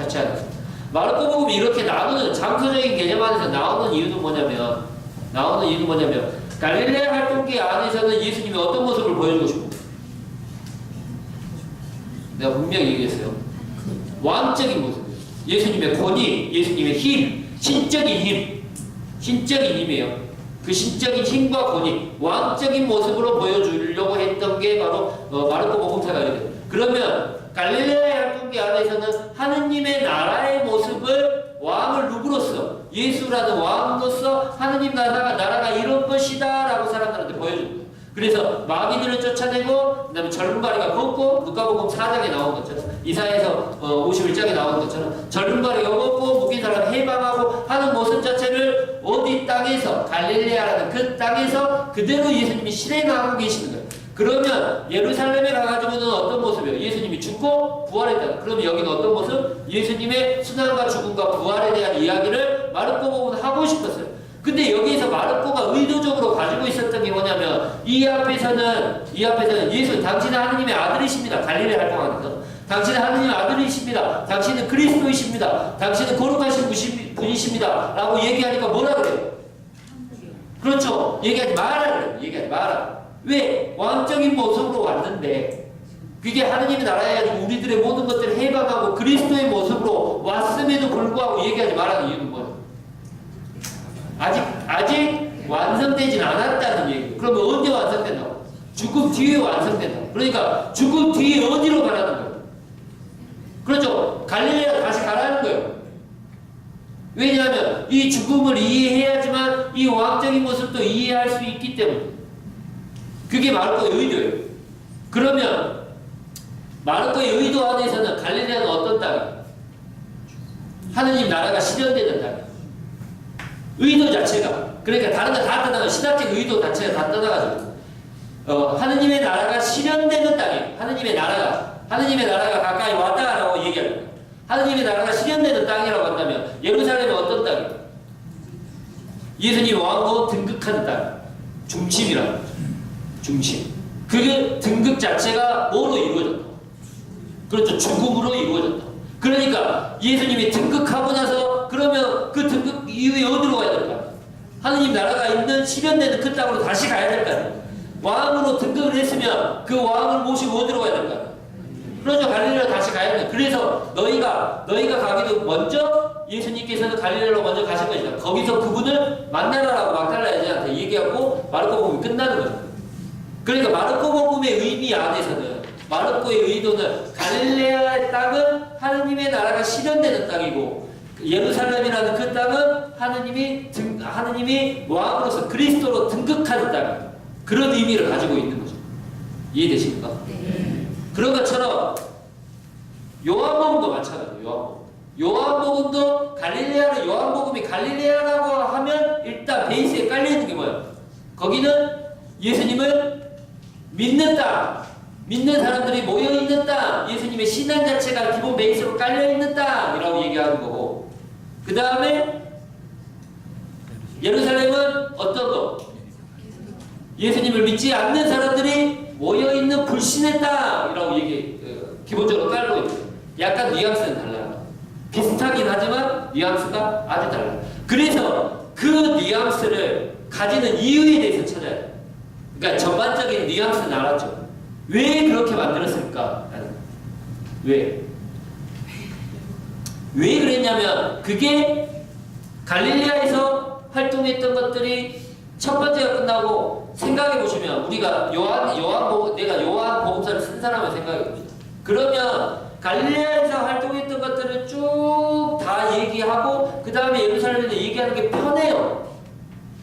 자체하는. 마르코복음이 이렇게 나오는 장소적인 개념 안에서 나오는 이유는 뭐냐면 갈릴레아 활동기 안에서는 예수님이 어떤 모습을 보여주고 싶고, 내가 분명히 얘기했어요. 왕적인 모습, 예수님의 권위, 예수님의 힘, 신적인 힘이에요. 그 신적인 힘과 권위, 왕적인 모습으로 보여주려고 했던 게 바로 마르코복음사가 이래요. 그러면 갈릴레아 활동기 안에서는 하느님의 나라의 모습을 왕을 누구로서, 예수라는 왕으로서 하느님 나라가 이런 것이다 라고 사람들한테 보여줍니다. 그래서 마귀들을 쫓아내고, 그 다음에 절름발이가 걷고, 누가복음 4장에 나온 것처럼, 이사야에서 51장에 나온 것처럼 절름발이가 걷고 묶인 사람 해방하고 하는 모습 자체를 어디 땅에서, 갈릴레아라는 그 땅에서 그대로 예수님이 실행하고 계시는 거예요. 그러면 예루살렘에 가가지고는 어떤 모습이에요? 예수님이 죽고 부활했다. 그러면 여기는 어떤 모습? 예수님의 순환과 죽음과 부활에 대한 이야기를 마르코복음은 하고 싶었어요. 근데 여기에서 마르코가 의도적으로 가지고 있었던 게 뭐냐면, 이 앞에서는 예수, 당신은 하느님의 아들이십니다. 갈릴레 활동하면서 당신은 하느님의 아들이십니다. 당신은 그리스도이십니다. 당신은 거룩하신 분이십니다. 라고 얘기하니까 뭐라 그래요? 그렇죠. 얘기하지 마라 그래요. 왜? 왕적인 모습으로 왔는데, 그게 하느님의 나라에 가지고 우리들의 모든 것들을 해방하고 그리스도의 모습으로 왔음에도 불구하고 얘기하지 말라는 이유는 뭐예요? 아직 완성되진 않았다는 얘기예요. 그러면 언제 완성된다고? 죽음 뒤에 완성된다고. 그러니까 죽음 뒤에 어디로 가라는 거예요? 그렇죠. 갈릴레아 다시 가라는 거예요. 왜냐하면 이 죽음을 이해해야지만 이 왕적인 모습도 이해할 수 있기 때문에. 그게 마르코의 의도예요. 그러면 마르코의 의도 안에서는 갈릴레아는 어떤 땅이에요? 하느님 나라가 실현되는 땅이에요. 의도 자체가, 그러니까 다른 거 다 떠나가, 신학적 의도 자체가 다 떠나가지고 하느님의 나라가 실현되는 땅이에요. 하느님의 나라가 가까이 왔다라고 얘기하는 거예요. 하느님의 나라가 실현되는 땅이라고 한다면 예루살렘은 어떤 땅이에요? 예수님 왕으로 등극하는 땅, 중심이라는 거죠. 중심. 그 등극 자체가 뭐로 이루어졌다? 그렇죠. 죽음으로 이루어졌다. 그러니까 예수님이 등극하고 나서, 그러면 그 등극 이후에 어디로 가야 될까? 하느님 나라가 있는 실현되는 그 땅으로 다시 가야 될까? 왕으로 등극을 했으면 그 왕을 모시고 어디로 가야 될까? 그렇죠. 갈릴레로 다시 가야 된다. 그래서 너희가 가기도 먼저 예수님께서는 갈릴레로 먼저 가실 것이다. 거기서 그분을 만나라라고 막달라야지한테 얘기하고 마르코복음이 끝나는 거죠. 그러니까 마르코복음의 의미 안에서는, 마르코의 의도는 갈릴레아의 땅은 하느님의 나라가 실현되는 땅이고, 예루살렘이라는 그 땅은 하느님이 왕으로서 그리스도로 등극하는 땅이에요. 그런 의미를 가지고 있는 거죠. 이해되십니까? 네. 그런 것처럼 요한복음도 마찬가지예요. 요한복음도 갈릴레아를, 요한복음이 갈릴레아라고 하면 일단 베이스에 깔려있는 게 뭐예요? 거기는 예수님을 믿는 땅, 믿는 사람들이 모여있는 땅, 예수님의 신앙 자체가 기본 베이스로 깔려있는 땅이라고 얘기하는 거고, 그 다음에 예루살렘은 어떤 거? 예수님을 믿지 않는 사람들이 모여있는 불신의 땅이라고 기본적으로 깔고 있어요. 약간 뉘앙스는 달라요. 비슷하긴 하지만 뉘앙스가 아주 달라요. 그래서 그 뉘앙스를 가지는 이유에 대해서 찾아야 돼요. 그러니까 전반적인 뉘앙스는 알았죠. 왜 그렇게 만들었을까? 왜 그랬냐면, 그게 갈릴레아에서 활동했던 것들이 첫 번째가 끝나고, 생각해 보시면, 우리가 내가 요한복음서를 쓴 사람을 생각해 봅시다. 그러면 갈릴레아에서 활동했던 것들을 쭉 다 얘기하고 그 다음에 예루살렘에서 얘기하는 게 편해요.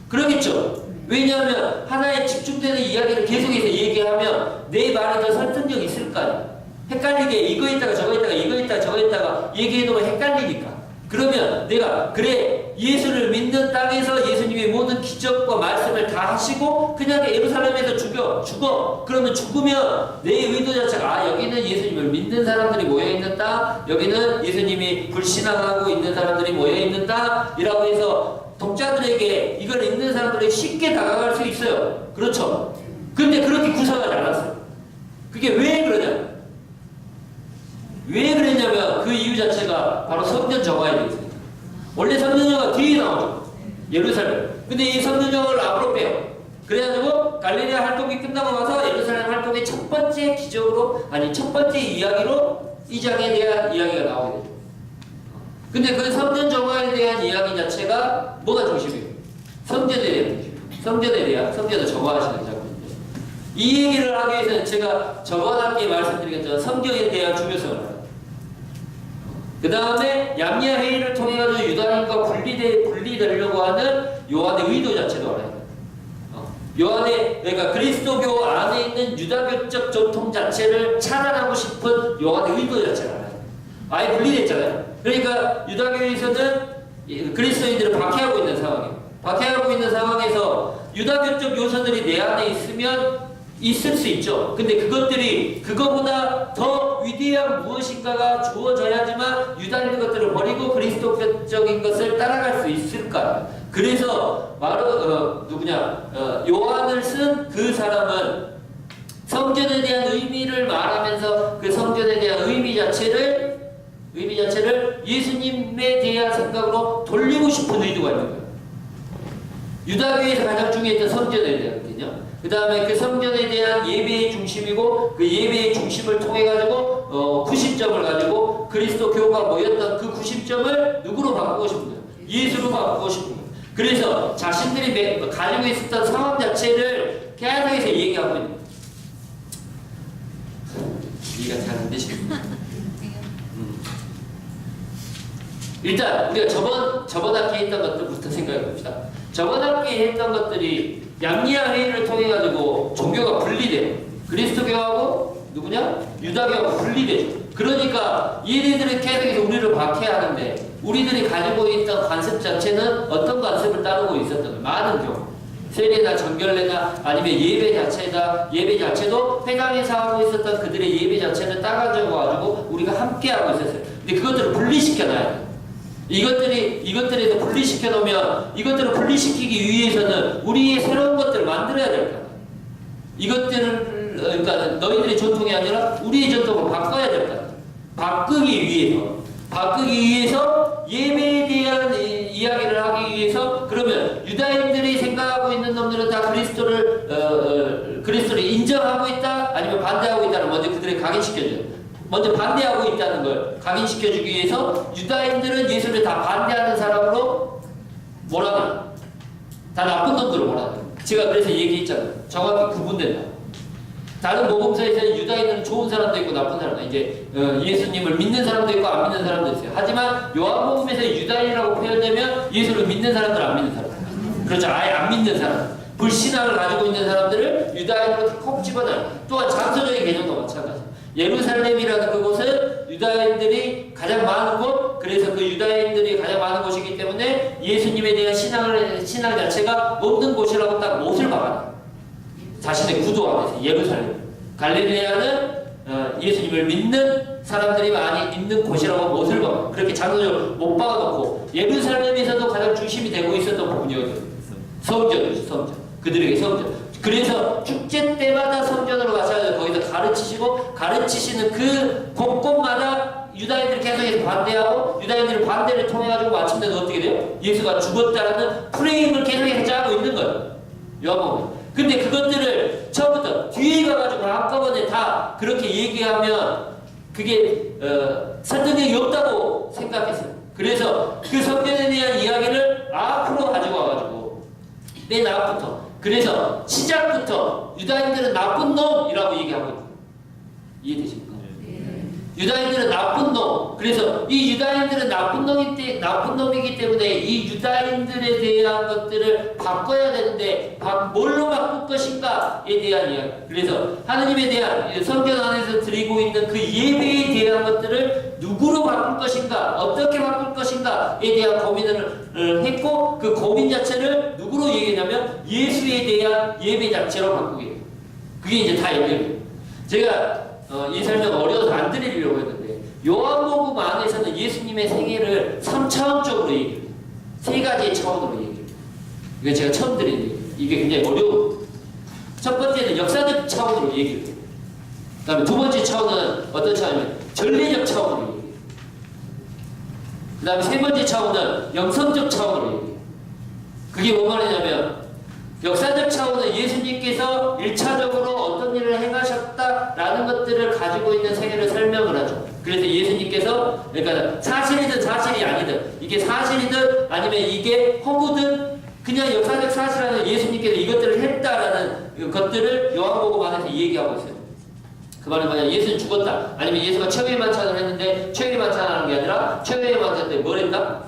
그러겠죠? 왜냐하면 하나에 집중되는 이야기를 계속해서 얘기하면 내 말이 더 설득력이 있을까요? 헷갈리게 이거 있다가 저거 있다가 이거 있다가 저거 있다가 얘기해놓으면 헷갈리니까. 그러면 내가 그래, 예수를 믿는 땅에서 예수님의 모든 기적과 말씀을 다 하시고 그냥 예루살렘에서 죽어. 그러면 죽으면 내 의도 자체가 여기는 예수님을 믿는 사람들이 모여있는 땅, 여기는 예수님이 불신앙하고 있는 사람들이 모여있는 땅이라고 해서 독자들에게, 이걸 읽는 사람들에게 쉽게 다가갈 수 있어요. 그렇죠? 근데 그렇게 구성하지 않았어요. 그게 왜 그러냐면 그 이유 자체가 바로 성전 정화에 대해서입니다. 원래 성전 정화 뒤에 나오죠. 예루살렘. 근데 이 성전 정화를 앞으로 빼요. 그래가지고 갈릴리아 활동이 끝나고 나서 예루살렘 활동의 첫 번째 기적으로, 아니 첫 번째 이야기로 이 장에 대한 이야기가 나오게 되죠. 근데 그 성전 정화에 대한 이야기 자체가 뭐가 중심이에요? 성전에 대한 중심. 성전에 대한, 성전을 정화하시는 장면이죠. 이 얘기를 하기 위해서는 제가 저번 학기에 말씀드리겠지만 성경에 대한 중요성을 알아요. 그 다음에 얌리아 회의를 통해 가지고 유다인과 분리되려고 하는 요한의 의도 자체도 알아야 돼요. 요한의, 그러니까 그리스도교 안에 있는 유다교적 전통 자체를 차단하고 싶은 요한의 의도 자체를 알아야 돼요. 아예 분리됐잖아요. 그러니까 유다교에서는 그리스도인들을 박해하고 있는 상황이에요. 박해하고 있는 상황에서 유다교적 요소들이 내 안에 있으면 있을 수 있죠. 근데 그것들이 그거보다 더 위대한 무엇인가가 주어져야지만 유다인의 것들을 버리고 그리스도적인 것을 따라갈 수 있을까? 그래서 바로 요한을 쓴 그 사람은 성전에 대한 의미를 말하면서 그 성전에 대한 의미 자체를 예수님에 대한 생각으로 돌리고 싶은 의도가 있는 거예요. 유다교에서 가장 중요했던 성전에 대한 개념. 그 다음에 그 성전에 대한 예배의 중심이고 그 예배의 중심을 통해 가지고 90점을 가지고 그리스도 교가 모였던 그 90점을 누구로 바꾸고 싶은 거예요? 예수로 바꾸고 싶은 거예요. 그래서 자신들이 가지고 있었던 상황 자체를 계속해서 얘기하고 있는 거예요. 이해가 잘 안 되시겠네요. 일단 우리가 저번 학기에 했던 것들부터 생각해 봅시다. 저번 학기에 했던 것들이 얌리아 회의를 통해 가지고 종교가 분리돼요. 그리스도교하고 누구냐? 유다교하고 분리되죠. 그러니까 얘네들은 계속해서 우리를 박해하는데 우리들이 가지고 있던 관습 자체는 어떤 관습을 따르고 있었던 거예요. 많은 경우 세례나 정결례나 아니면 예배 자체도 회당에서 하고 있었던 그들의 예배 자체를 따가지고 가지고 우리가 함께 하고 있었어요. 근데 그것들을 분리시켜놔야 돼요. 이것들에서 분리시켜 놓으면 이것들을 분리시키기 위해서는 우리의 새로운 것들을 만들어야 될 거야. 이것들을 그러니까 너희들의 전통이 아니라 우리의 전통을 바꿔야 될 거야. 바꾸기 위해서 예배에 대한 이야기를 하기 위해서 그러면 유다인들이 생각하고 있는 놈들은 다 그리스도를 인정하고 있다 아니면 반대하고 있다는 먼저 그들을 각인시켜줘요. 먼저 반대하고 있다는 걸 각인시켜주기 위해서 유다인들은 예수를 다 반대하는 사람으로 몰아넣어요. 다 나쁜 놈들을 몰아넣어요. 제가 그래서 얘기했잖아요. 정확히 구분된다. 다른 복음서에서는 유다인은 좋은 사람도 있고 나쁜 사람도 이제 예수님을 믿는 사람도 있고 안 믿는 사람도 있어요. 하지만 요한복음에서 유다인이라고 표현되면 예수를 믿는 사람들 안 믿는 사람. 그렇죠. 아예 안 믿는 사람. 불신앙을 가지고 있는 사람들을 유다인으로 콕 집어넣어요. 또한 장소적인 개념도 마찬가지예요. 예루살렘이라는 그곳은 유다인들이 가장 많은 곳, 그래서 그 유다인들이 가장 많은 곳이기 때문에 예수님에 대한 신앙 자체가 없는 곳이라고 딱 못을 박아요. 자신의 구도 안에서 예루살렘. 갈릴레아는 예수님을 믿는 사람들이 많이 있는 곳이라고 못을 박아요. 그렇게 장소적으로 못 박아놓고 예루살렘에서도 가장 중심이 되고 있었던 부분이거든요. 성전. 그들에게 성전. 그래서 축제 때마다 성전으로 가셔서 거기서 가르치시는 그 곳곳마다 유다인들이 계속해서 반대하고 유다인들의 반대를 통해 가지고 마침내 어떻게 돼요? 예수가 죽었다라는 프레임을 계속해서 짜고 있는 거예요. 요한복음. 근데 그것들을 처음부터 뒤에 가가지고 한꺼번에 다 그렇게 얘기하면 그게 설득력이 없다고 생각했어요. 그래서 그 성전에 대한 이야기를 앞으로 가지고 와가지고 맨 앞부터 그래서 시작부터 유다인들은 나쁜 놈이라고 얘기하고 있어요. 이해되십니까? 유다인들은 나쁜 놈. 그래서 이 유다인들은 나쁜 놈이기 때문에 이 유다인들에 대한 것들을 바꿔야 되는데 뭘로 바꿀 것인가에 대한 이야기. 그래서 하느님에 대한 성경 안에서 드리고 있는 그 예배에 대한 것들을 누구로 바꿀 것인가, 어떻게 바꿀 것인가에 대한 고민을 했고 그 고민 자체를 누구로 얘기하냐면 예수에 대한 예배 자체로 바꾸게 돼요. 그게 이제 다 연결돼요. 제가 이 설명 어려워서 안 드리려고 했는데 요한복음 안에서는 예수님의 생애를 3차원적으로 얘기해요. 3가지의 차원으로 얘기해요. 이거 제가 처음 드린 얘기예요. 이게 굉장히 어려워요. 첫 번째는 역사적 차원으로 얘기해요. 그 다음에 두 번째 차원은 어떤 차원이냐면 전례적 차원으로 얘기해요. 그 다음에 세 번째 차원은 영성적 차원으로 얘기해요. 그게 뭔 말이냐면 역사적 차원은 예수님께서 1차적으로 어떤 일을 행하셨다라는 것들을 가지고 있는 세계를 설명을 하죠. 그래서 예수님께서 그러니까 사실이든 사실이 아니든 이게 사실이든 아니면 이게 허구든 그냥 역사적 사실 안에 예수님께서 이것들을 했다라는 것들을 요한복음 안에서 얘기하고 있어요. 그 말은 뭐냐? 예수는 죽었다. 아니면 예수가 최후의 만찬을 했는데 최후의 만찬하는 게 아니라 최후의 만찬 때 뭘 했다?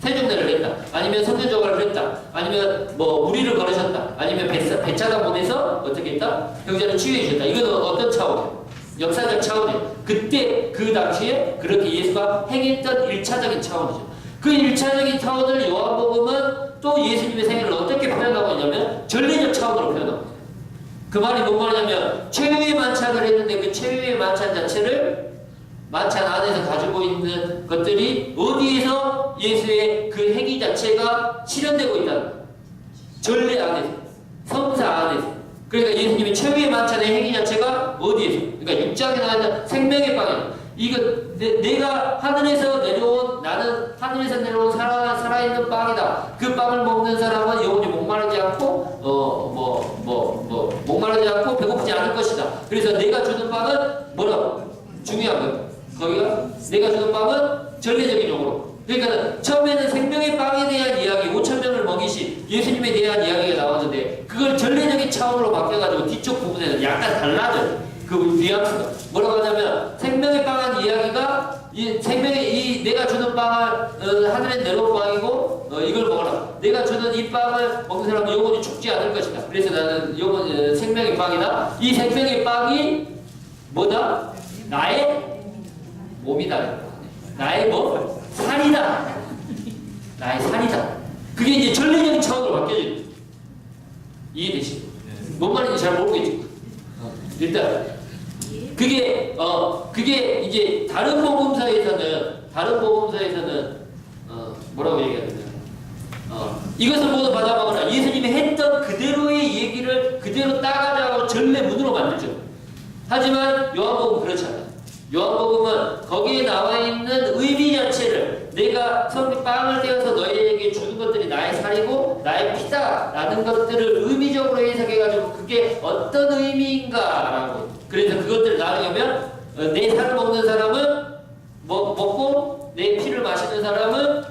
세종대를 했다. 아니면 성전조각을 했다. 아니면 뭐 무리를 걸으셨다. 아니면 배차가 보내서 어떻게 했다? 병자를 치유해 주셨다. 이건 어떤 차원이에요? 역사적 차원이에요. 그때 그 당시에 그렇게 예수가 행했던 1차적인 차원이죠. 그 1차적인 차원을 요한복음은 또 예수님의 생애를 어떻게 표현하고 있냐면 전례적 차원으로 표현하고 있어요. 그 말이 뭔 말이냐면 최후의 만찬을 했는데 그 최후의 만찬 자체를 만찬 안에서 가지고 있는 것들이 어디에서 예수의 그 행위 자체가 실현되고 있다는 거예요. 전례 안에서, 성사 안에서. 그러니까 예수님의 최후의 만찬의 행위 자체가 어디에서? 그러니까 6장에 나와있는 생명의 빵이에요. 이거 내가 하늘에서 내려온 나는 하늘에서 내려온 살아있는 빵이다. 그 빵을 먹는 사람은 영원히 목마르지 않고 목마르지 않고 배고프지 않을 것이다. 그래서 내가 주는 빵은 뭐라고? 중요한 거예요. 거기가 내가 주는 빵은 전례적인 용어로. 그러니까 처음에는 생명의 빵에 대한 이야기, 5,000명을 먹이신 예수님에 대한 이야기가 나왔는데 그걸 전례적인 차원으로 바뀌어가지고 뒤쪽 부분에는 약간 달라져요. 그 뉘앙스가 뭐라고 하냐면 생명의 빵한 이야기가 이 생명의 내가 주는 빵을 하늘에 내려온 빵이고 이걸 먹어라. 내가 주는 이 빵을 먹는 사람은 영원히 죽지 않을 것이다. 그래서 나는 영원 생명의 빵이다. 이 생명의 빵이 뭐다? 나의 몸이다. 나의 뭐? 살이다. 나의 살이다. 그게 이제 전례적인 차원으로 바뀌어져. 이해되시죠? 뭔 말인지 잘 모르겠죠. 일단 그게 이제 다른 복음서에서는 뭐라고 얘기하냐? 이것을 모두 받아먹으라. 예수님이 했던 그대로의 얘기를 그대로 따가자고 전례문으로 만들죠. 하지만 요한복음은 그렇지 않아요. 요한복음은 거기에 나와 있는 의미 자체를 내가 빵을 떼어서 너희에게 주는 것들이 나의 살이고 나의 피다라는 것들을 의미적으로 해석해가지고 그게 어떤 의미인가라고. 그래서 그것들을 나누려면 내 살을 먹는 사람은 먹고 내 피를 마시는 사람은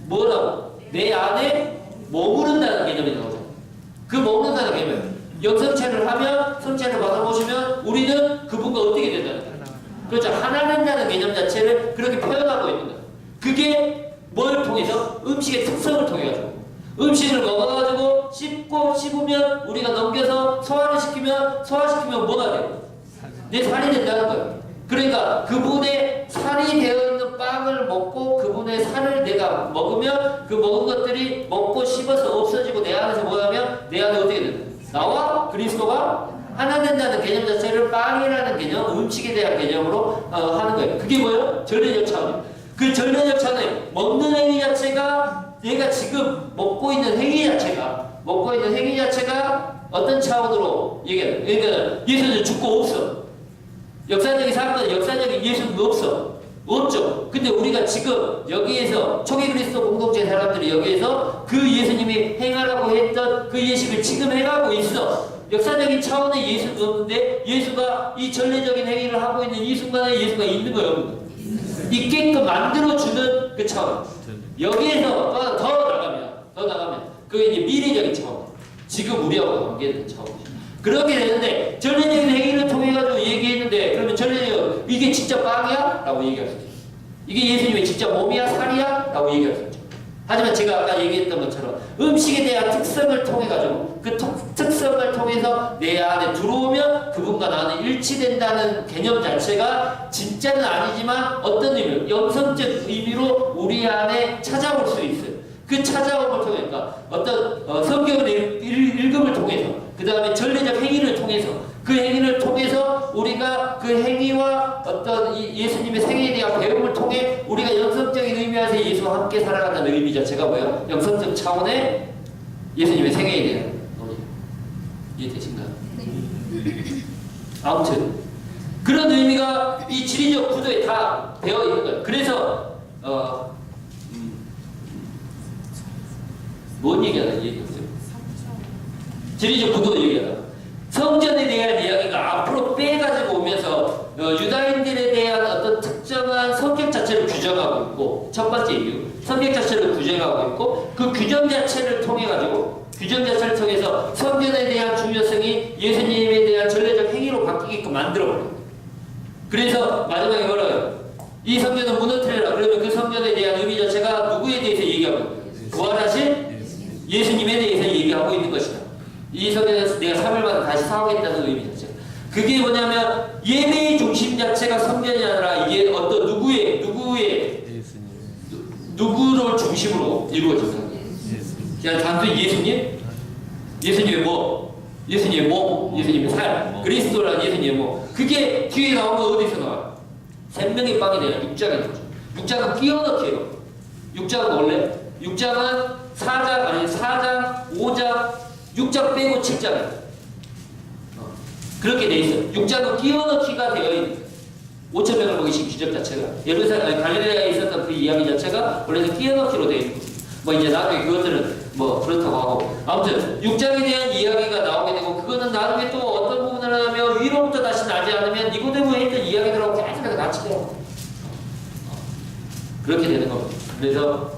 뭐라고? 내 안에 머무른다는 개념이 나오죠. 그 먹는다는 개념. 영성체를 하면 성체를 받아보시면 우리는 그분과 어떻게 된다는 거예요. 그렇죠. 하나 된다는 개념 자체를 그렇게 표현하고 있는 거예요. 그게 뭘 통해서? 음식의 특성을 통해가지고. 음식을 먹어가지고 씹으면 우리가 넘겨서 소화시키면 뭐가 돼요? 내 살이 된다는 거예요. 그러니까 그분의 살이 되어 있는 빵을 먹고 그분의 살을 내가 먹으면 그 먹은 것들이 먹고 씹어서 없어지고 내 안에서 뭐하면 내 안에 어떻게 된다? 나와 그리스도가 하나 된다는 개념 자체를 빵이라는 개념, 음식에 대한 개념으로 하는 거예요. 그게 뭐예요? 전례적 차원이에요. 그 전례적 차원에 먹는 행위 자체가 내가 지금 먹고 있는 행위 자체가 어떤 차원으로 얘기해요. 그러니까 예수는 죽고 없어. 역사적인 사건, 역사적인 예수는 없죠. 근데 우리가 지금 여기에서 초기 그리스도 공동체 사람들이 여기에서 그 예수님이 행하라고 했던 그 예식을 지금 해가고 있어. 역사적인 차원의 예수는 없는데 예수가 이 전례적인 행위를 하고 있는 이 순간에 예수가 있는 거예요. 있게끔 만들어주는 그 차원. 여기에서 더 나가면 그게 이제 미래적인 차원. 지금 우리하고 관계되는 차원이죠. 그렇게 되는데 전례적인 행위를 통해 가지고 얘기했는데 그러면 전례적 이게 진짜 빵이야? 라고 얘기할 수 있어요. 이게 예수님의 진짜 몸이야? 살이야? 라고 얘기할 수 있죠. 하지만 제가 아까 얘기했던 것처럼 음식에 대한 특성을 통해 가지고 그 특성을 통해서 내 안에 들어오면 그분과 나는 일치된다는 개념 자체가 진짜는 아니지만 어떤 의미로 영성적 의미로 우리 안에 찾아올 수 있어요. 그 찾아옴을 통해 어떤 성경의 읽음을 통해서 그 다음에 전례적 행위를 통해서 그 행위를 통해서 우리가 그 행위와 어떤 예수님의 생애에 대한 배움을 통해 우리가 영성적인 의미에서 예수와 함께 살아가는 의미 자체가 뭐예요? 영성적 차원의 예수님의 생애에 대한 이해되신가요? 네. 아무튼 그런 의미가 이 지리적 구조에 다 되어 있는 거예요. 그래서 뭔 얘기하나 얘기했어요? 지리적 구도 얘기하다. 성전에 대한 이야기가 앞으로 빼가지고 오면서 유다인들에 대한 어떤 특정한 성격 자체를 규정하고 있고, 첫 번째 이유, 성격 자체를 규정하고 있고, 그 규정 자체를 통해가지고, 규정 자체를 통해서 성전에 대한 중요성이 예수님에 대한 전례적 행위로 바뀌게끔 만들어버려요. 그래서 마지막에 뭐라요? 이 성전은 무너뜨려라. 그러면 그 성전에 대한 의미 자체가 누구에 대해서 얘기하고 있는 거예요? 부활하신 예수님에 대해서 얘기하고 있는 것이다. 이 성전에서 내가 3일마다 다시 사오겠다는 의미 자체가. 그게 뭐냐면 예배의 중심 자체가 성전이 아니라 이게 어떤 누구를 중심으로 이루어진다. 그냥 단순히 예수님의 뭐, 예수님의 몸, 예수님의 살, 그리스도라는 예수님의 몸. 그게 뒤에 나온 거 어디서 나와요? 생명의 빵이 되는 6장에 나오죠. 6장은 끼워넣기예요. 6장은 원래 6장은 4장, 5장, 6장 빼고 7장이에요. 그렇게 돼 있어요. 6장은 끼워넣기가 되어 있는 거예요. 5,000명을 먹이신 기적 자체가 갈릴레아에 있었던 그 이야기 자체가 원래는 끼워넣기로 되어 있는 거예요. 뭐 이제 나중에 그것들은 뭐 그렇다고 하고, 아무튼 6장에 대한 이야기가 나오게 되고, 그거는 나중에 또 어떤 부분을 하면 위로부터 다시 나지 않으면 니고데모에 있던 이야기들하고 계속 같이 돼요. 그렇게 되는 겁니다. 그래서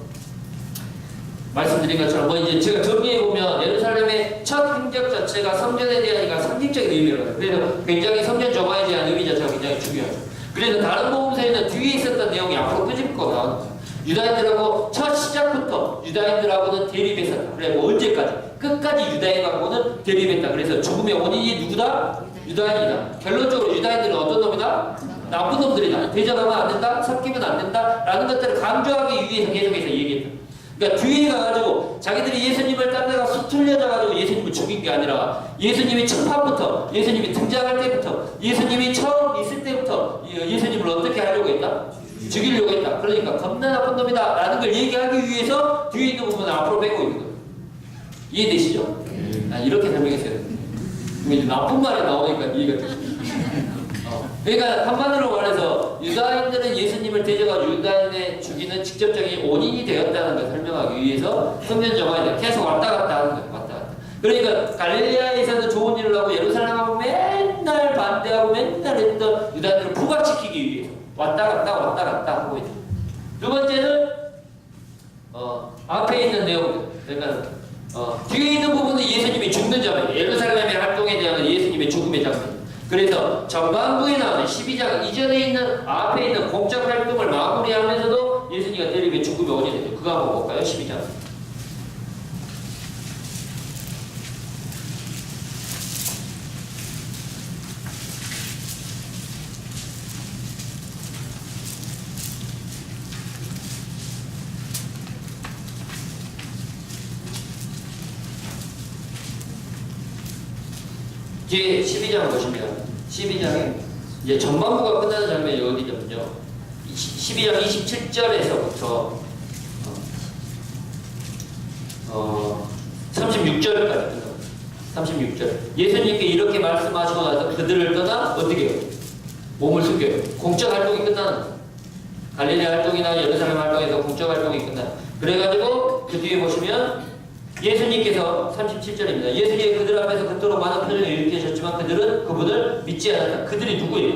말씀드린 것처럼 뭐 이제 제가 정리해 보면 예루살렘의 첫 행적 자체가 성전에 대한 상징적인 의미로요. 그래서 굉장히 성전 조화에 대한 의미 자체가 굉장히 중요하죠. 그래서 다른 복음서에는 뒤에 있었던 내용이 앞으로 끄집고 나오는 거예요. 유다인들하고 첫 시작부터 유다인들하고는 대립했었다. 그래 뭐 언제까지? 끝까지 유다인하고는 대립했다. 그래서 죽음의 원인이 누구다? 유다인이다. 결론적으로 유다인들은 어떤 놈이다? 나쁜 놈들이다. 대적하면 안 된다. 섞이면 안 된다. 라는 것들을 강조하기 위해서 계속해서 얘기했다. 그러니까 뒤에 가가지고 자기들이 예수님을 딴 데가 수틀려져가지고 예수님을 죽인 게 아니라 예수님이 첫 판부터, 예수님이 등장할 때부터, 예수님이 처음 있을 때부터 예수님을 어떻게 하려고 했다? 죽이려고 했다. 그러니까 겁나 나쁜 놈이다 라는 걸 얘기하기 위해서 뒤에 있는 부분을 앞으로 빼고 있는 거예요. 이해되시죠? 이렇게 설명했어요. 이제 나쁜 말이 나오니까 이해가 되죠. 그러니까 한마디로 말해서 유다인들은 예수님을 대적하고 유다인의 죽이는 직접적인 원인이 되었다는 걸 설명하기 위해서 성전 정화에 계속 왔다 갔다 하는 거예요. 왔다 갔다. 그러니까 갈릴레아에서는 좋은 일을 하고 예루살렘하고 맨날 반대하고 맨날 했던 유다인들을 부각시키기 위해서 왔다 갔다 하고 있다. 두 번째는 앞에 있는 내용들. 그러니까 뒤에 있는 부분은 예수님이 죽는 장면, 예루살렘의 활동에 대한 예수님의 죽음의 장면. 그래서 전반부에 나오는 12장 이전에 있는 앞에 있는 공적 활동을 마무리하면서도 예수님과 대립의 죽음의 원인이 되죠. 그거 한번 볼까요? 12장. 뒤에 12장을 보시면 12장에 이제 전반부가 끝나는 장면이 어디냐면요. 12장 27절에서부터 36절까지 끝납니다. 36절. 예수님께 이렇게 말씀하시고 나서 그들을 떠나 어떻게 해요? 몸을 숨겨요. 공적 활동이 끝나는 거예요. 갈릴레아 활동이나 예루살렘 활동에서 공적 활동이 끝나. 그래가지고 그 뒤에 보시면 예수님께서 37절입니다. 예수님이 그들 앞에서 그토록 많은 표정을 일으키셨지만 그들은 그분을 믿지 않았다. 그들이 누구예요?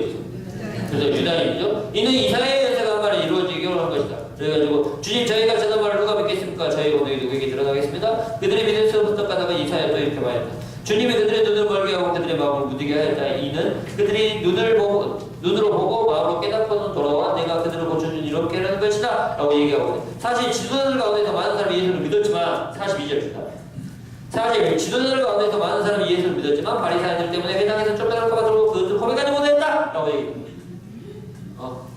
그래서 유다인이죠. 이는 이사야의 연세가 한 말이 이루어지기로 한 것이다. 그래가지고 주님 저희가 전한 말을 누가 믿겠습니까? 저희 오늘 누구에게 드러나겠습니다. 그들이 믿을 수 없었던 까닭은 이사야도 이렇게 말했다. 주님이 그들의 눈을 멀게 하고 그들의 마음을 무디게 하였다. 이는 그들이 눈으로 보고 마음으로 깨닫고는 돌아와 내가 그들을 고쳐준 이렇게 하는 것이다 라고 얘기하고 있습니다. 사실 지도자들 가운데서 많은 사람이 예수를 믿었지만 42절입니다. 사실 지도자들 가운데서 많은 사람이 예수를 믿었지만 바리새인들 때문에 회당에서 쫓겨날까봐 들고 그것을 고백하지 못했다 라고 얘기합니다.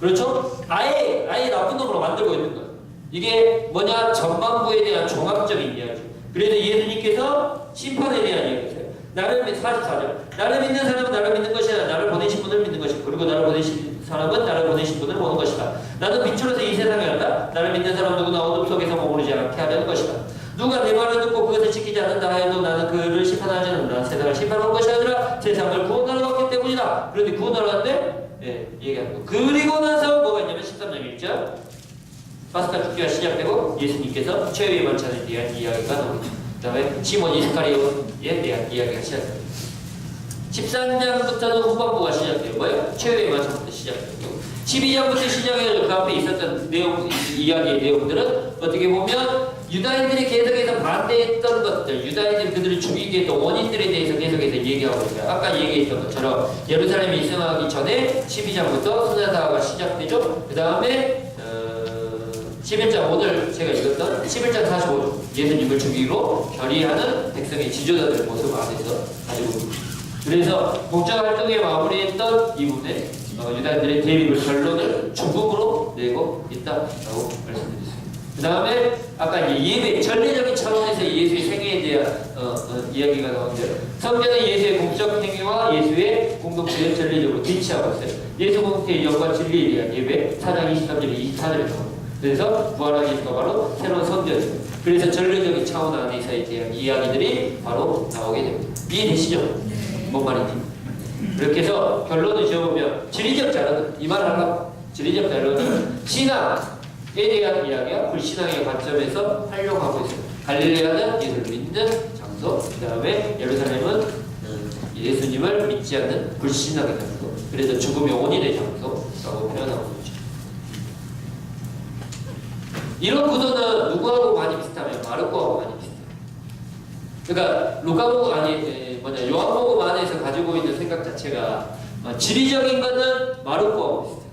그렇죠? 아예 나쁜 놈으로 만들고 있는 거예요. 이게 뭐냐? 전반부에 대한 종합적인 이야기. 그래서 예수님께서 심판에 대한 이야기세요. 나를 44절. 나를 믿는 사람은 나를 믿는 것이다. 나를 보내신 분을 믿는 것이다. 그리고 나를 보내신 사람은 나를 보내신 분을 보는 것이다. 나는 빛으로서 이 세상에 간다. 나를 믿는 사람은 누구나 어둠 속에서 머무르지 않게 하려는 것이다. 누가 내 말을 듣고 그것을 지키지 않는다 하여도 나는 그를 심판하지 않는다. 세상을 심판하는 것이 아니라 세상을 구원하러 왔기 때문이다. 그런데 구원하러 왔는데 얘기하는 거. 그리고 나서 뭐가 있냐면 13장 1절. 파스카 죽기가 시작되고 예수님께서 최후의 만찬에 대한 이야기가 나오죠. 그 다음에 시몬 이스카리온에 대한 이야기가 시작됩니다. 13장부터는 후반부가 시작돼요. 뭐예요? 최후의 만찬부터 시작돼요. 12장부터 시작해서 그 앞에 있었던 내용, 이야기의 내용들은 어떻게 보면 유다인들이 계속해서 반대했던 것들, 유다인들이 그들을 죽이게 했던 원인들에 대해서 계속해서 얘기하고 있어요. 아까 얘기했던 것처럼 예루살렘에 입성하기 전에 12장부터 수사사가 시작되죠. 그 다음에 11장 오늘 제가 읽었던 11장 45절 예수님을 죽이로 결의하는 백성의 지도자들의 모습 안에서 가지고 있습니다. 그래서 목자 활동에 마무리했던 이분의 유다인들의 대립을 결론을 죽음으로 내고 있다라고 말씀드렸습니다. 그 다음에 아까 이제 예배, 전례적인 차원에서 예수의 생애에 대한 이야기가 나오는데요. 성경은 예수의 공적 행위와 예수의 공동체를 전례적으로 대치하고 있어요. 예수 공동체의 영과 진리에 대한 예배 4장 23절에 24절에 나옵니다. 그래서 부활한 예수가 바로 새로운 선교죠. 그래서 전례적인 차원 안에서에 대한 이야기들이 바로 나오게 됩니다. 이해되시죠? 뭔 말인지. 이렇게 해서 결론을 지어보면 지리적 자료는 이 말을 하려고 지리적 자료는 신앙에 대한 이야기와 불신앙의 관점에서 하려고 하고 있어요. 갈릴레아는 예수를 믿는 장소, 그 다음에 예루살렘은 예수님을 믿지 않는 불신앙의 장소, 그래서 죽음의 원인의 장소라고 표현하고 있죠. 이런 구도는 누구하고 많이 비슷하면 마르코하고 많이 비슷해요. 그러니까 루카복음 요한복음 안에서 가지고 있는 생각 자체가 지리적인 거는 마르코하고 비슷해요.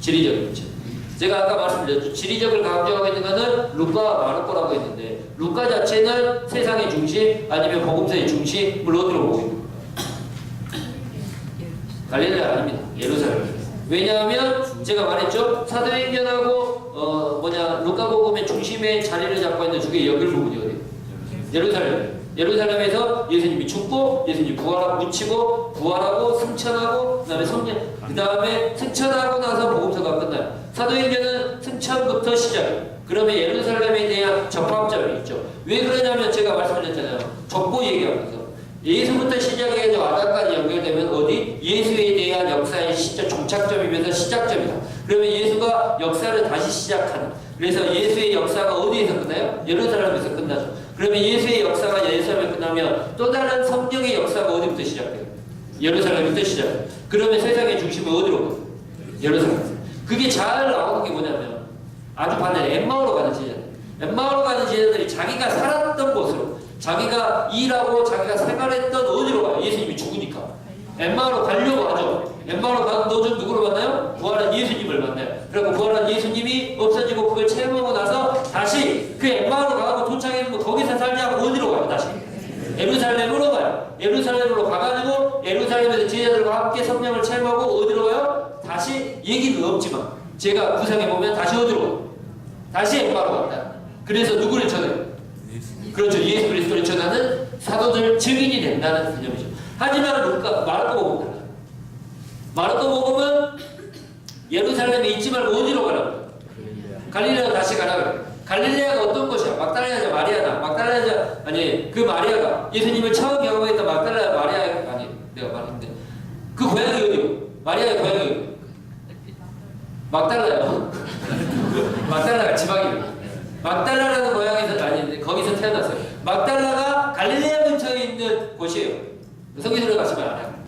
지리적인 거죠. 제가 아까 말씀드렸죠. 지리적을 강조하고 있는 거는 루카, 마르코라고 했는데 루카 자체는 세상의 중심 아니면 복음서의 중심을 어디로 보고 있는 거예요? 갈릴레아 아닙니다. 예루살렘. 왜냐하면 제가 말했죠. 사도행전하고 루카복음의 중심의 자리를 잡고 있는 두 개의 연결 부분이 어디예요? 예루살렘. 예루살렘에서 예수님이 죽고 예수님이 부활하고 묻히고 부활하고 승천하고 그 다음에 성령 그 다음에 승천하고 나서 복음서가 끝나요. 사도행전은 승천부터 시작해요. 그러면 예루살렘에 대한 접합점이 있죠. 왜 그러냐면 제가 말씀드렸잖아요. 족보 얘기하면서 예수부터 시작해서 아담까지 연결되면 어디? 예수에 대한 역사의 시작, 종착점이면서 시작점이다. 그러면 예수가 역사를 다시 시작하는. 그래서 예수의 역사가 어디에서 끝나요? 예루살렘에서 끝나죠. 그러면 예수의 역사가 예루살렘에 끝나면 또 다른 성경의 역사가 어디부터 시작돼요? 예루살렘부터 시작해요. 그러면 세상의 중심은 어디로 가요? 예루살렘. 그게 잘 나오는 게 뭐냐면 아주 반대로 엠마오로 가는 제자들. 엠마오로 가는 제자들이 자기가 살았던 곳으로 자기가 일하고 자기가 생활했던 어디로 가요? 예수님이 죽으니까. 엠마오로 가려고 하죠. 엠마오로 가는 도중 누구를 만나요? 부활한 예수님을 만나요. 그리고 부활한 예수님이 없어지고 그걸 체험하고 나서 다시 그 엠마오로 가고 도착했고 거기서 살지 않고 어디로 가요? 다시 예루살렘으로 가요. 예루살렘으로 가가지고 예루살렘에서 제자들과 함께 성령을 체험하고 어디로 가요? 다시 얘기는 없지만 제가 구상해보면 다시 어디로 가요? 다시 엠마오로 간다. 그래서 누구를 전해요? 그렇죠. 예수 그리스도를 전하는 사도들 증인이 된다는 개념이죠. 하지만 마르코복음은 달라요. 마르코복음은 예루살렘에 있지 말고 어디로 가라고? 갈릴레아 다시 가라고. 갈릴레아가 어떤 곳이야? 막달라자 마리아다. 막달라자 아니 그 마리아가 예수님을 처음 경험했던 막달라 마리아 아니 내가 말했는데 그 고향이 어디요? 마리아의 고향이 어디요? 막달라요. 막달라가 지방이에요. 막달라라는 고향에서 아니 거기서 태어났어요. 막달라가 갈릴레아 근처에 있는 곳이에요. 성경으로 가시면 알아요.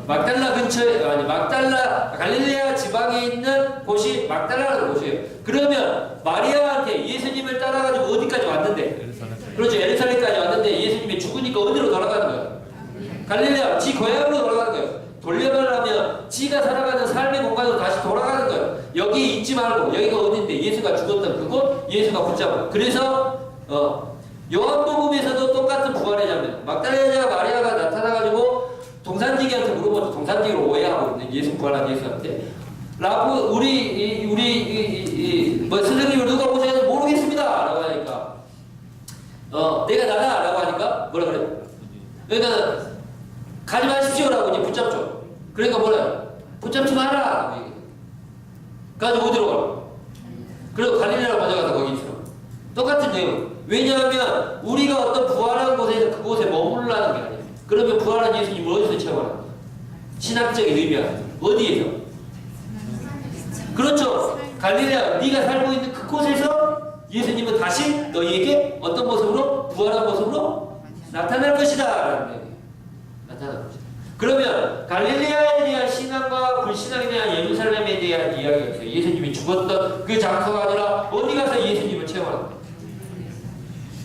막달라 근처에 막달라 갈릴레아 지방에 있는 곳이 막달라라는 곳이에요. 그러면 마리아한테 예수님을 따라가지고 어디까지 왔는데? 그렇죠. 예루살렘까지 왔는데 예수님이 죽으니까 어디로 돌아가는 거예요? 갈릴레아 지 고향으로 돌아가는 거예요. 돌려말하면 지가 살아가는 삶의 공간으로 다시 돌아가는 거예요. 여기 있지 말고 여기가 어딘데 예수가 죽었던 그곳 예수가 붙잡고 그래서 요한복음에서도 똑같은 부활의 장면 막달라 마리아가 나타나가지고 동산지기한테 물어보죠. 동산지기로 오해하고 있는 예수 부활한 예수한테 라고 우리 스승님을 누가 보셔야 모르겠습니다 라고 하니까 내가 나다 라고 하니까 뭐라 그래요? 그러니까 가지 마십시오 라고 이제 붙잡죠. 그러니까 뭐래요? 붙잡지 마라 라고 얘기해요. 가지고 어디로 가라? 그리고 갈릴레아로 먼저 가서 거기 있어. 똑같은 내용. 왜냐하면 우리가 어떤 부활한 곳에서 그곳에 머물라는 게 아니에요. 그러면 부활한 예수님을 어디서 체험하는 거예요? 신학적인 의미야. 어디에서? 그렇죠. 갈릴레아 네가 살고 있는 그곳에서 예수님은 다시 너희에게 어떤 모습으로? 부활한 모습으로 나타날 것이다 라는 얘기예요. 나타날 것이다. 그러면 갈릴레아에 대한 신앙과 불신앙에 대한 예루살렘에 대한 이야기가 있어요. 예수님이 죽었던 그 장소가 아니라 어디 가서 예수님을 체험하는 거예요.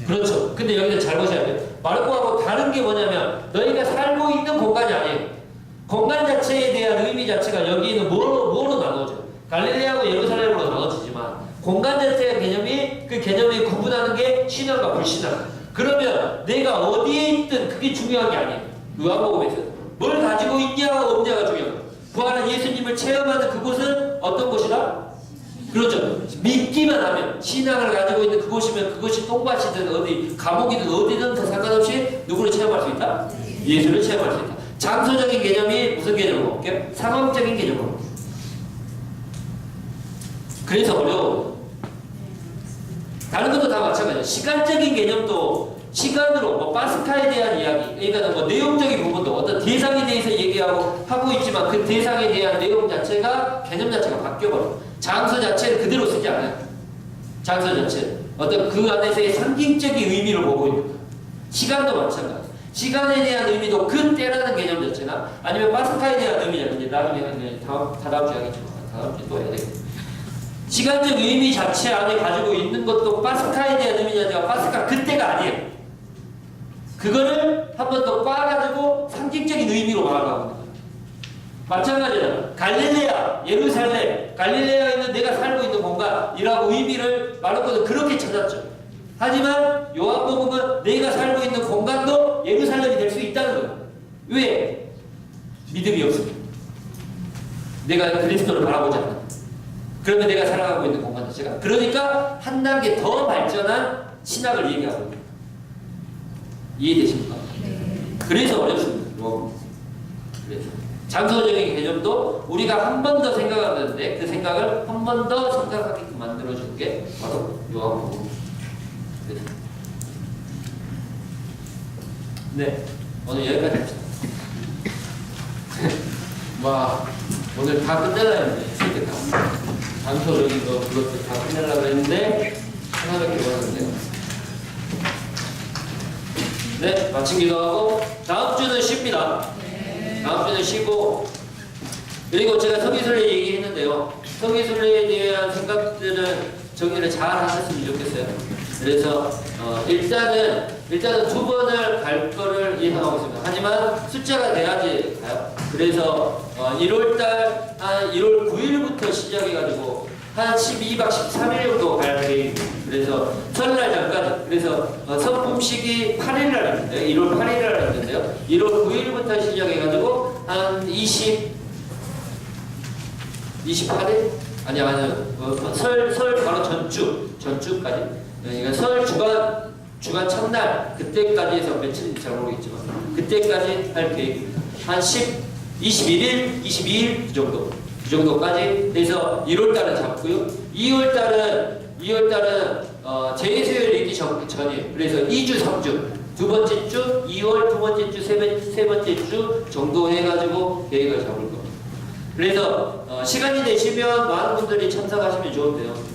그렇죠. 근데 여기서 잘 보셔야 돼요. 마르코하고 다른 게 뭐냐면 너희가 살고 있는 공간이 아니에요. 공간 자체에 대한 의미 자체가 여기는 뭐로 나눠져? 갈릴레아하고 예루살렘으로 나눠지지만 공간 자체의 개념이 그 개념이 구분하는 게 신앙과 불신앙. 그러면 내가 어디에 있든 그게 중요한 게 아니에요. 누가복음에서 뭘 가지고 있냐 없냐가 중요해요. 부활한 예수님을 체험하는 그곳은 어떤 곳이다? 그렇죠. 믿기만 하면 신앙을 가지고 있는 그곳이면 그것이 똥밭이든 어디 감옥이든 어디든 다 상관없이 누구를 체험할 수 있다? 예수를 체험할 수 있다. 장소적인 개념이 무슨 개념으로 볼게요? 상황적인 개념으로. 그래서 어려워. 다른 것도 다 마찬가지예요. 시간적인 개념도 시간으로 뭐 파스카에 대한 이야기, 그러니까 뭐 내용적인 부분도 어떤 대상에 대해서 얘기하고 하고 있지만 그 대상에 대한 내용 자체가 개념 자체가 바뀌어버려. 장소 자체를 그대로 쓰지 않아요. 장소 자체 어떤 그 안에서의 상징적인 의미를 보고 있는 거예요. 시간도 마찬가지. 시간에 대한 의미도 그 때라는 개념 자체나 아니면 파스카에 대한 의미잖아요. 이제 나중에 다다음 주에 하겠지만 다음 주에 또 해야 되겠죠. 시간적 의미 자체 안에 가지고 있는 것도 파스카에 대한 의미냐가 파스카 그때가 아니에요. 그거를 한 번 더 꽈가지고 상징적인 의미로 말하고 있는 거예요. 마찬가지로 갈릴레아, 예루살렘, 갈릴레아에 있는 내가 살고 있는 공간이라고 의미를 마르코는 그렇게 찾았죠. 하지만 요한복음은 내가 살고 있는 공간도 예루살렘이 될 수 있다는 거예요. 왜? 믿음이 없습니다. 내가 그리스도를 바라보지 않는다. 그러면 내가 살아가고 있는 공간 자체가 그러니까 한 단계 더 발전한 신학을 얘기하고 있는 거예요. 이해되십니까? 네. 그래서 어렵습니다. 그래서 장소적인 개념도 우리가 한 번 더 생각하는데 그 생각을 한 번 더 생각하게끔 만들어주는 게 바로 요한복음. 네, 오늘 여기까지 합시다. 와, 오늘 다 끝내려 했는데 이렇게 다 장소적인 거 그것도 다 끝내려고 했는데 하나밖에 못했네요. 네, 마친 기도하고 다음 주는 쉽니다. 다음 주는 쉬고 그리고 제가 성기순례 얘기했는데요. 성기순례에 대한 생각들은 정리를 잘 하셨으면 좋겠어요. 그래서 일단은 두 번을 갈 거를 예상하고 있습니다. 하지만 숫자가 돼야지 가요. 그래서 1월달 한 1월 9일부터 시작해가지고 한 12박 13일 정도 갈 계획입니다. 그래서 설날 전까지. 그래서 선품식이 8일날 했는데요. 1월 8일날 했는데요. 1월 9일부터 시작해가지고 한 28일? 아니요. 설 바로 전주까지. 그러니까 설 주간 첫날 그때까지 해서 며칠인지 잘 모르겠지만 그때까지 할 계획입니다. 한 21일, 22일 그 정도까지 해서 1월달은 잡고요. 2월달은 제수요일 있기 전이에요. 그래서 2주, 3주 두 번째 주, 2월 두 번째 주, 세 번째 주 정도 해가지고 계획을 잡을 겁니다. 그래서 시간이 되시면 많은 분들이 참석하시면 좋은데요.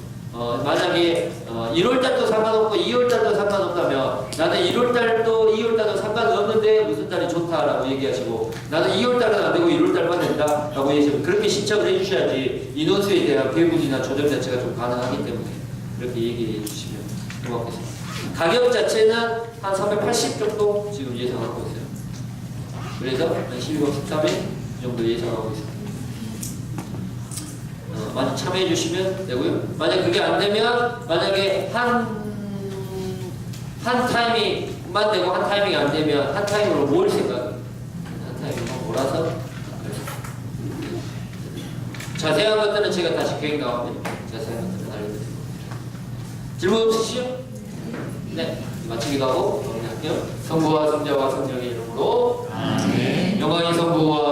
만약에 1월달도 상관없고 2월달도 상관없다면 나는 1월달도 2월달도 상관없는데 무슨 달이 좋다라고 얘기하시고 나는 2월달은 안되고 1월달만 된다 라고 얘기하시면 그렇게 신청을 해주셔야지 인원수에 대한 배분이나 조정 자체가 좀 가능하기 때문에 그렇게 얘기해 주시면 고맙겠습니다. 가격 자체는 한 380 정도 지금 예상하고 있어요. 그래서 한 12박 13일 정도 예상하고 있습니다. 많이 참여해 주시면 되고요. 만약 그게 안 되면 만약에 한 타이밍만 되고 한 타이밍이 안 되면 한 타이밍으로 모을 생각이에요. 한 타이밍으로 몰아서 자세한 것들은 제가 다시 계획 나오면 자세한 것들은 알려드릴게요. 질문 없으시죠? 네, 마치기도 하고 정리할게요. 성부와 성자와 성령의 이름으로 아멘. 영광이 성부와